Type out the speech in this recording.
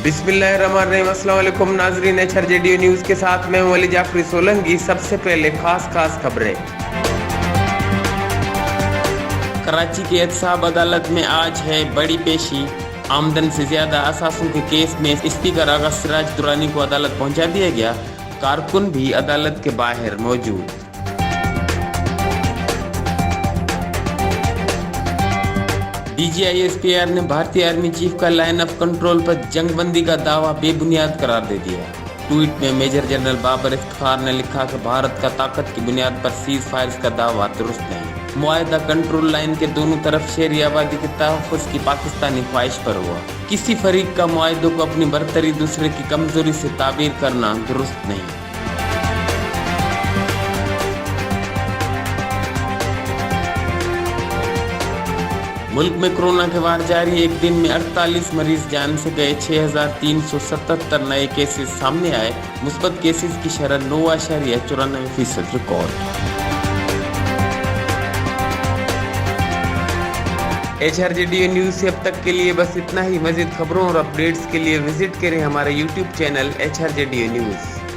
बिस्मिल्लाहिर्रहमानिर्रहीम। अस्सलाम वालेकुम नाजरीन, HRJDO न्यूज़ के साथ मैं हूं अली जाफरी सोलंकी। सबसे पहले खास खबरें। कराची की एहतसाब अदालत में आज है बड़ी पेशी। आमदन से ज्यादा असासों के केस में स्पीकर आगा सिराज दुरानी को अदालत पहुंचा दिया गया। कारकुन भी अदालत के बाहर मौजूद। DGI-SPR ने भारतीय आर्मी चीफ का लाइन ऑफ कंट्रोल पर जंगबंदी का दावा बेबुनियाद करार दे दिया। ट्वीट में मेजर जनरल बाबर इफ्तिखार ने लिखा कि भारत का ताकत की बुनियाद पर सीज फायर्स का दावा दुरुस्त नहीं। मुआहदा कंट्रोल लाइन के दोनों तरफ शहरी आबादी के तहफ़्फ़ुज़ की पाकिस्तानी ख्वाहिश पर हुआ। किसी फरीक का मुआहदों को अपनी बरतरी दूसरे की कमजोरी से ताबीर करना दुरुस्त नहीं। मुल्क में कोरोना के वार जारी। एक दिन में 48 मरीज जान से गए। 6,377 नए केसेस सामने आए। मुस्बत केसेस की शरह 9.94% रिकॉर्ड। HRJDO न्यूज़ से अब तक के लिए बस इतना ही। मज़ीद खबरों और अपडेट्स के लिए विजिट करें हमारा YouTube चैनल HRJDO न्यूज़।